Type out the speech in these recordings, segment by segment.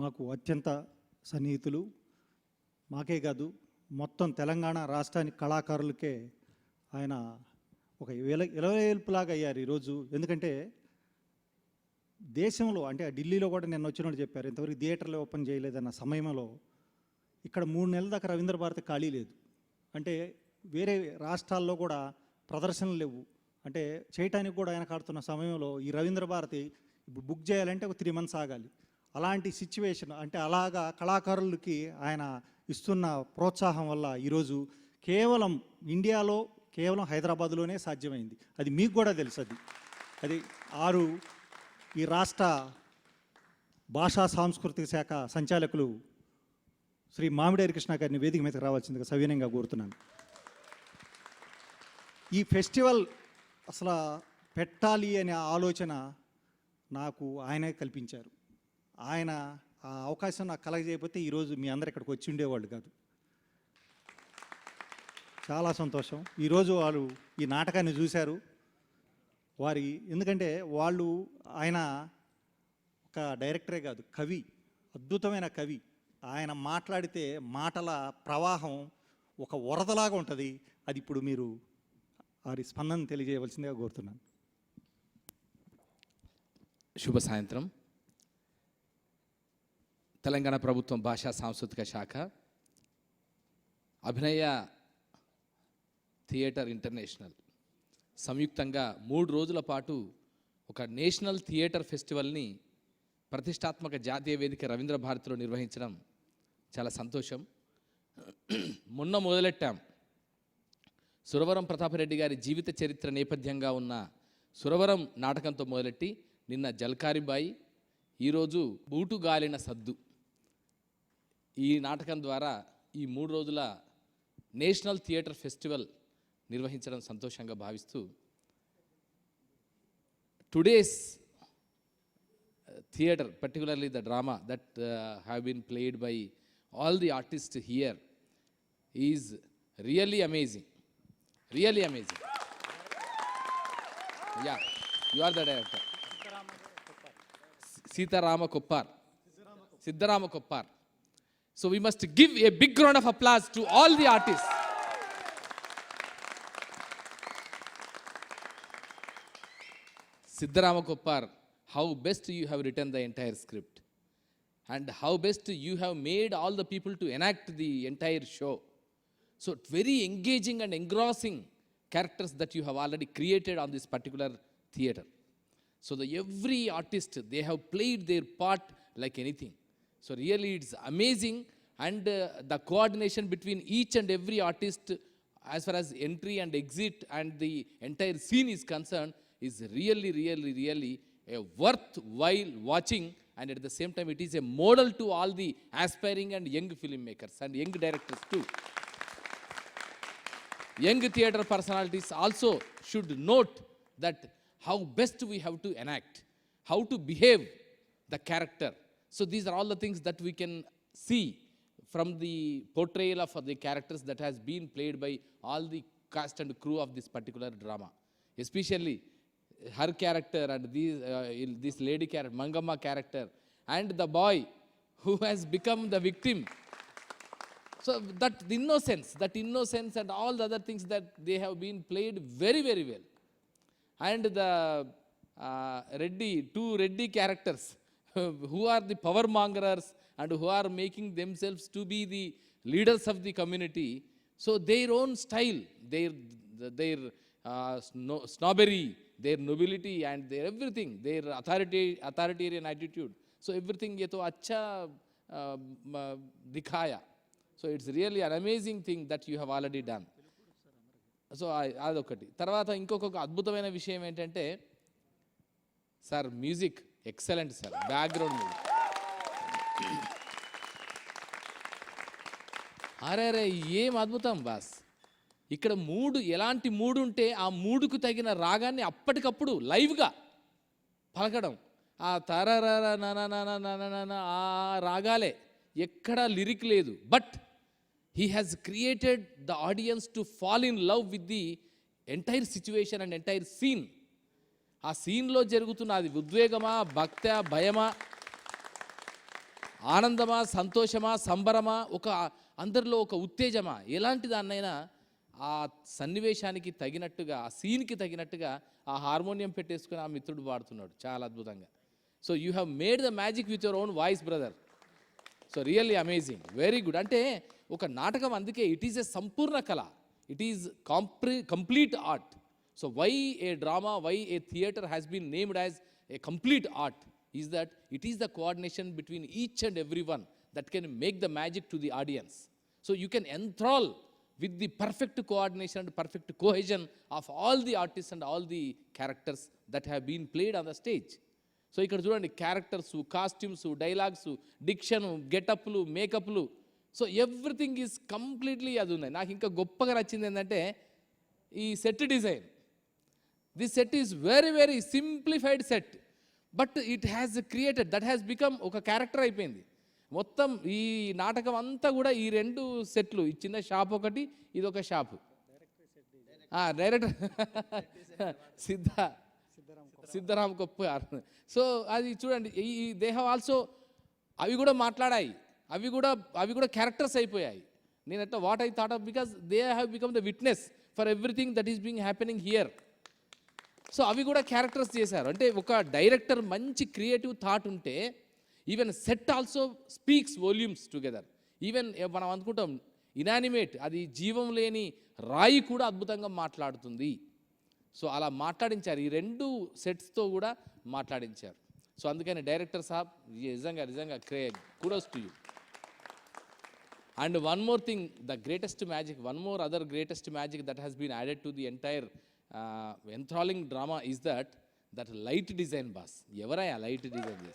మాకు అత్యంత సన్నిహితులు. మాకే కాదు, మొత్తం తెలంగాణ రాష్ట్రానికి కళాకారులకే ఆయన ఒక ఇలవేల్పులాగా అయ్యారు ఈరోజు. ఎందుకంటే దేశంలో, అంటే ఢిల్లీలో కూడా నిన్న వచ్చినట్టు చెప్పారు, ఇంతవరకు థియేటర్లు ఓపెన్ చేయలేదన్న సమయంలో ఇక్కడ 3 నెలల దాకా రవీంద్ర భారతి ఖాళీ లేదు. అంటే వేరే రాష్ట్రాల్లో కూడా ప్రదర్శనలు లేవు, అంటే చేయటానికి కూడా ఆయన కాడుతున్న సమయంలో ఈ రవీంద్ర భారతి ఇప్పుడు బుక్ చేయాలంటే ఒక 3 months ఆగాలి. అలాంటి సిచ్యువేషన్, అంటే అలాగా కళాకారులకి ఆయన ఇస్తున్న ప్రోత్సాహం వల్ల ఈరోజు కేవలం ఇండియాలో, కేవలం హైదరాబాద్లోనే సాధ్యమైంది. అది మీకు కూడా తెలుసు. అది ఈ రాష్ట్ర భాషా సాంస్కృతిక శాఖ సంచాలకులు శ్రీ మామిడి కృష్ణ గారిని వేదిక మీదకి రావాల్సిందిగా సవినయంగా కోరుతున్నాను. ఈ ఫెస్టివల్ అసలు పెట్టాలి అనే ఆలోచన నాకు ఆయనే కల్పించారు. ఆయన ఆ అవకాశం నాకు కలగజేయకపోతే ఈరోజు మీ అందరు ఇక్కడికి వచ్చి ఉండేవాళ్ళు కాదు. చాలా సంతోషం. ఈరోజు వాళ్ళు ఈ నాటకాన్ని చూశారు. ఎందుకంటే ఆయన ఒక డైరెక్టరే కాదు, కవి, అద్భుతమైన కవి. ఆయన మాట్లాడితే మాటల ప్రవాహం ఒక వరదలాగా ఉంటుంది. అది ఇప్పుడు మీరు వారి స్పందన తెలియజేయవలసిందిగా కోరుతున్నాను. శుభ సాయంత్రం. తెలంగాణ ప్రభుత్వం భాషా సాంస్కృతిక శాఖ, అభినయ థియేటర్ ఇంటర్నేషనల్ సంయుక్తంగా 3 రోజుల పాటు ఒక నేషనల్ థియేటర్ ఫెస్టివల్ని ప్రతిష్టాత్మక జాతీయ వేదిక రవీంద్ర భారతిలో నిర్వహించడం చాలా సంతోషం. మొన్న మొదలెట్టాం. సురవరం ప్రతాపరెడ్డి గారి జీవిత చరిత్ర నేపథ్యంగా ఉన్న సురవరం నాటకంతో మొదలెట్టి నిన్న జల్కారిబాయి, ఈరోజు బూటుగాలిన సద్దు. ఈ నాటకం ద్వారా ఈ 3 రోజుల నేషనల్ థియేటర్ ఫెస్టివల్ నిర్వహించడం సంతోషంగా భావిస్తూ, today's theater, particularly the drama that have been played by all the artists here, is really amazing. Really amazing. Yeah, you are the director. Sitarama Koppar. So we must give a big round of applause to all the artists. Siddharama Koppar, how best you have written the entire script, and how best you have made all the people to enact the entire show. So very engaging and engrossing characters that you have already created on this particular theater. So every artist, they have played their part like anything. So really it's amazing, and the coordination between each and every artist as far as entry and exit and the entire scene is concerned is really a worthwhile watching, and at the same time it is a model to all the aspiring and young filmmakers and young directors too. Young theatre personalities also should note that how best we have to enact, how to behave the character. So these are all the things that we can see from the portrayal of the characters that has been played by all the cast and crew of this particular drama. Especially her character and this lady character, Mangamma character, and the boy who has become the victim. So that innocence and all the other things that they have been played very well. And the two Reddy characters who are the power mongers and who are making themselves to be the leaders of the community. So their own style, their snobbery, their nobility and their everything, their authoritarian attitude. So everything ye to acha dikhaya. So it's really an amazing thing that you have already done. So adokati tarvata inkoka adbhutamaina vishayam entante sir, music excellent sir, background music అరే ఏం అద్భుతం boss. ఇక్కడ ఎలాంటి మూడు ఉంటే ఆ మూడుకు తగిన రాగాన్ని అప్పటికప్పుడు లైవ్గా పలకడం. ఆ తరర ఆ రాగాలే, ఎక్కడా లిరిక్ లేదు. But he has created the audience to fall in love with the entire situation and entire scene. ఆ సీన్లో జరుగుతున్న అది ఉద్వేగమా, భక్త, భయమా, ఆనందమా, సంతోషమా, సంబరమా, ఒక అందరిలో ఒక ఉత్తేజమా, ఎలాంటి దాన్నైనా ఆ సన్నివేశానికి తగినట్టుగా, ఆ సీన్కి తగినట్టుగా ఆ హార్మోనియం పెట్టేసుకుని ఆ మిత్రుడు పాడుతున్నాడు చాలా అద్భుతంగా. So you have made the magic with your own voice brother. So really amazing, very good. అంటే ఒక నాటకం అందుకే ఇట్ ఈస్ ఎ సంపూర్ణ కళ, it is complete art. So why a drama, why a theatre has been named as a complete art is that it is the coordination between each and every one that can make the magic to the audience. So you can ఎంథ్రాల్ with the perfect coordination and perfect cohesion of all the artists and all the characters that have been played on the stage. So ఇక్కడ చూడండి, characters, costumes, dialogues, diction, గెటప్లు, మేకప్లు, so everything is completely అది ఉన్నాయి. నాకు ఇంకా గొప్పగా నచ్చింది ఏంటంటే ఈ set design. This set is very very simplified set, but it has created, that has become ఒక క్యారెక్టర్ అయిపోయింది. మొత్తం ఈ నాటకం అంతా కూడా ఈ 2 సెట్లు, ఈ చిన్న షాప్ ఒకటి, ఇది ఒక shop. Director Siddharam Koppa. So అది చూడండి, ఈ దే హ్యావ్ ఆల్సో, అవి కూడా మాట్లాడాయి, అవి కూడా క్యారెక్టర్స్ అయిపోయాయి. నేను అట్లా what I thought of, because they have become the witness for everything that is being happening here. So అవి కూడా క్యారెక్టర్స్ చేశారు. అంటే ఒక డైరెక్టర్ మంచి క్రియేటివ్ థాట్ ఉంటే even set also speaks volumes together. Even మనం అనుకుంటాం ఇనానిమేట్, అది జీవం లేని రాయి కూడా అద్భుతంగా మాట్లాడుతుంది. సో అలా మాట్లాడించారు, ఈ 2 సెట్స్తో కూడా మాట్లాడించారు. సో అందుకని డైరెక్టర్ సాబ్ నిజంగా kudos to you. And one more thing, the greatest magic, one more other greatest magic that has been added to the entire enthralling drama is that light design boss. ఎవరయ్యా light design చేసి?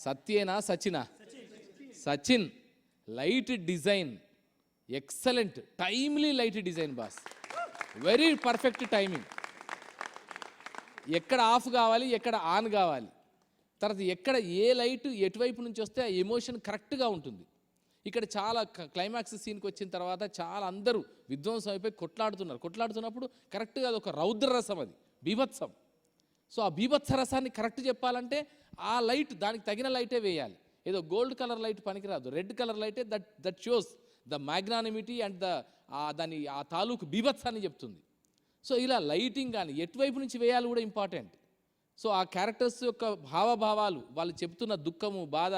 సత్యేనా సచినా? Sachin. Light design excellent, timely light design boss, very perfect timing. ఎక్కడ off కావాలి, ఎక్కడ on కావాలి, తర్వాత ఎక్కడ ఏ లైట్ ఎటువైపు నుంచి వస్తే ఆ ఎమోషన్ కరెక్ట్గా ఉంటుంది. ఇక్కడ చాలా క్లైమాక్స్ సీన్కి వచ్చిన తర్వాత చాలా అందరూ విధ్వంసం అయిపోయి కొట్లాడుతున్నప్పుడు కరెక్ట్గా అది ఒక రౌద్ర రసం, అది బీభత్సం. సో ఆ బీభత్స రసాన్ని కరెక్ట్ చెప్పాలంటే ఆ లైట్, దానికి తగిన లైటే వేయాలి. ఏదో గోల్డ్ కలర్ లైట్ పనికిరాదు, రెడ్ కలర్ లైటే that shows the magnanimity and దాని ఆ తాలూకు బీభత్సాన్ని చెప్తుంది. సో ఇలా లైటింగ్ కానీ ఎటువైపు నుంచి వేయాలి కూడా ఇంపార్టెంట్. సో ఆ క్యారెక్టర్స్ యొక్క హావభావాలు, వాళ్ళు చెప్తున్న దుఃఖము, బాధ,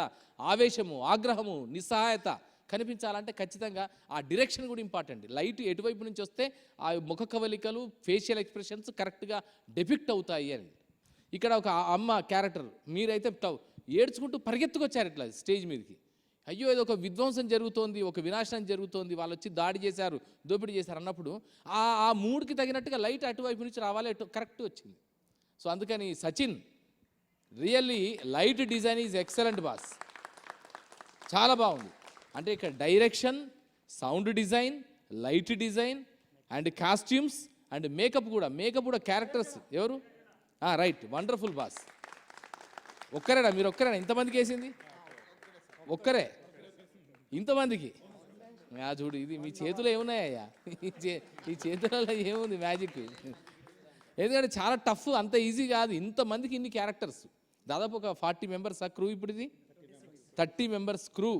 ఆవేశము, ఆగ్రహము, నిస్సహాయత కనిపించాలంటే ఖచ్చితంగా ఆ డైరెక్షన్ కూడా ఇంపార్టెంట్. లైట్ ఎటువైపు నుంచి వస్తే ఆ ముఖ కవలికలు, ఫేషియల్ ఎక్స్ప్రెషన్స్ కరెక్ట్గా డెపిక్ట్ అవుతాయి అని. ఇక్కడ ఒక అమ్మ క్యారెక్టర్, మీరైతే ఏడ్చుకుంటూ పరిగెత్తుకొచ్చారు ఇట్లా స్టేజ్ మీదకి. అయ్యో ఏదో ఒక విధ్వంసం జరుగుతోంది, ఒక వినాశనం జరుగుతోంది, వాళ్ళు వచ్చి దాడి చేశారు, దోపిడీ చేశారు అన్నప్పుడు ఆ మూడ్కి తగినట్టుగా లైట్ అటువైపు నుంచి రావాలి, కరెక్ట్ వచ్చింది. సో అందుకని Sachin, really light design is excellent boss, చాలా బాగుంది. అంటే ఇక్కడ direction, sound design, light design and costumes and makeup కూడా క్యారెక్టర్స్ ఎవరు? Right, wonderful boss. ఒక్కరేనా మీరు? ఒక్కరేనా ఇంతమందికి వేసింది? ఒక్కరే ఇంతమందికి? చూడు, ఇది మీ చేతిలో ఏమున్నాయ్యా? ఈ చేతులలో ఏముంది మ్యాజిక్? ఎందుకంటే చాలా టఫ్, అంత ఈజీ కాదు. ఇంతమందికి ఇన్ని క్యారెక్టర్స్, దాదాపు ఒక 40 మెంబర్స్ క్రూ. ఇప్పుడు ఇది 30 మెంబర్స్ క్రూ.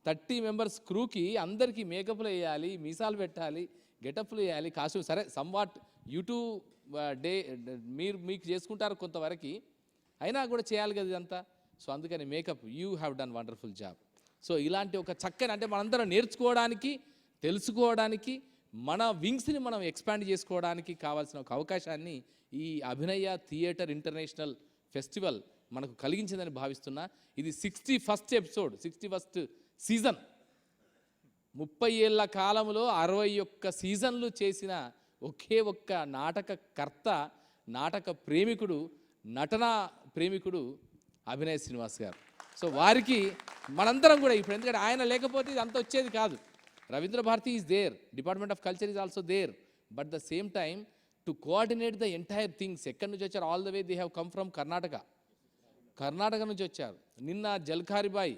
30 మెంబర్స్ క్రూకి అందరికీ మేకప్లు వేయాలి, మీసాలు పెట్టాలి, గెటప్లు వేయాలి, కాస్ట్యూమ్. సరే సంవాట్ యూట్యూబ్ డే మీకు చేసుకుంటారు కొంతవరకు, అయినా కూడా చేయాలి కదా ఇదంతా. సో అందుకని makeup, you have done wonderful job. So ఇలాంటి ఒక చక్కని, అంటే మనందరం నేర్చుకోవడానికి, తెలుసుకోవడానికి, మన వింగ్స్ని మనం ఎక్స్పాండ్ చేసుకోవడానికి కావాల్సిన ఒక అవకాశాన్ని ఈ అభినయ థియేటర్ ఇంటర్నేషనల్ ఫెస్టివల్ మనకు కలిగించిందని భావిస్తున్నా. ఇది 61st ఎపిసోడ్, 61st సీజన్. 30 ఏళ్ల కాలంలో 61 సీజన్లు చేసిన ఒకే ఒక్క నాటకకర్త, నాటక ప్రేమికుడు, నటనా ప్రేమికుడు అభినయ్ శ్రీనివాస్ గారు. సో వారికి మనందరం కూడా ఇప్పుడు, ఎందుకంటే ఆయన లేకపోతే ఇది అంత వచ్చేది కాదు. Ravindra Bharathi is there, department of culture is also there, but the same time to coordinate the entire things. ఎక్కడి నుంచి వచ్చారు? All the way they have come from Karnataka నుంచి వచ్చారు. నిన్న జల్కారిబాయి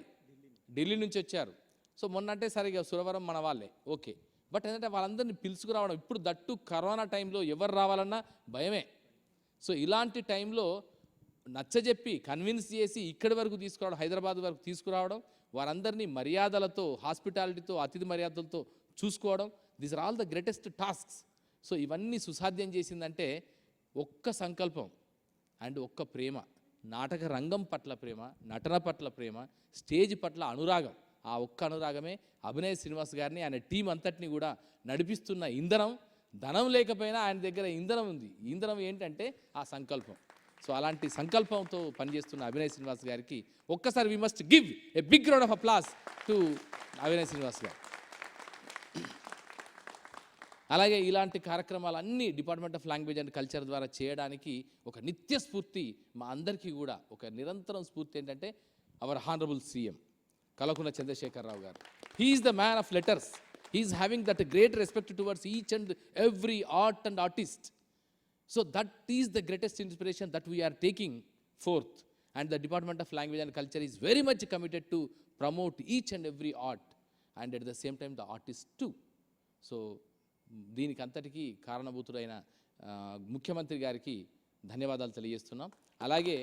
ఢిల్లీ నుంచి వచ్చారు. సో మొన్న అంటే సరిగా సురవరం మన వాళ్ళే, ఓకే. బట్ ఏంటంటే వాళ్ళందరినీ పిలుచుకురావడం, ఇప్పుడు దట్టు కరోనా టైంలో ఎవరు రావాలన్నా భయమే. సో ఇలాంటి టైంలో నచ్చజెప్పి కన్విన్స్ చేసి ఇక్కడి వరకు తీసుకురావడం, హైదరాబాద్ వరకు తీసుకురావడం, వారందరినీ మర్యాదలతో, హాస్పిటాలిటీతో, అతిథి మర్యాదలతో చూసుకోవడం, these are all the greatest tasks. So ఇవన్నీ సుసాధ్యం చేసిందంటే ఒక్క సంకల్పం అండ్ ఒక్క ప్రేమ, నాటక రంగం పట్ల ప్రేమ, నటన పట్ల ప్రేమ, స్టేజ్ పట్ల అనురాగం. ఆ ఒక్క అనురాగమే అభినయ్ శ్రీనివాస్ గారిని, ఆయన టీం అంతటిని కూడా నడిపిస్తున్న ఇంధనం. ధనం లేకపోయినా ఆయన దగ్గర ఇంధనం ఉంది. ఇంధనం ఏంటంటే ఆ సంకల్పం. సో అలాంటి సంకల్పంతో పనిచేస్తున్న అభినయ్ శ్రీనివాస్ గారికి ఒక్కసారి we must give a big round of applause to Abhinay Srinivas garu. అలాగే ఇలాంటి కార్యక్రమాలన్నీ department of language and culture ద్వారా చేయడానికి ఒక నిత్య స్ఫూర్తి మా అందరికీ కూడా, ఒక నిరంతరం స్ఫూర్తి ఏంటంటే our honourable CM Kalvakuntla Chandrashekar Rao గారు. He is the man of letters. He is having that great respect towards each and every art and artist. So that is the greatest inspiration that we are taking forth, and the Department of Language and Culture is very much committed to promote each and every art, and at the same time the artist too. So దీనికి అంతటికీ కారణభూతుడైన ముఖ్యమంత్రి గారికి ధన్యవాదాలు తెలియజేస్తున్నాం. అలాగే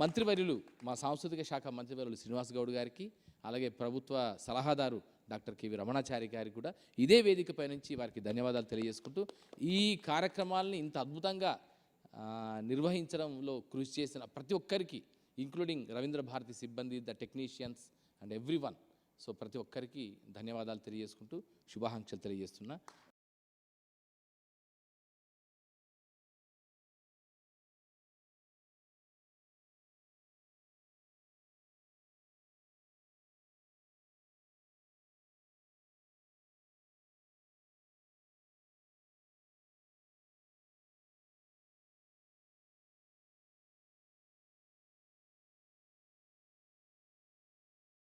మంత్రివర్యులు, మా సాంస్కృతిక శాఖ మంత్రివర్యులు శ్రీనివాస్ గౌడ్ గారికి, అలాగే ప్రభుత్వ సలహాదారు డాక్టర్ కెవి రమణాచారి గారికి కూడా ఇదే వేదికపై నుంచి వారికి ధన్యవాదాలు తెలియజేసుకుంటూ, ఈ కార్యక్రమాలని ఇంత అద్భుతంగా నిర్వహించడంలో కృషి చేసిన ప్రతి ఒక్కరికి, ఇంక్లూడింగ్ రవీంద్ర భారతి సిబ్బంది, the technicians and every one, so ప్రతి ఒక్కరికి ధన్యవాదాలు తెలియజేసుకుంటూ శుభాకాంక్షలు తెలియజేస్తున్నా.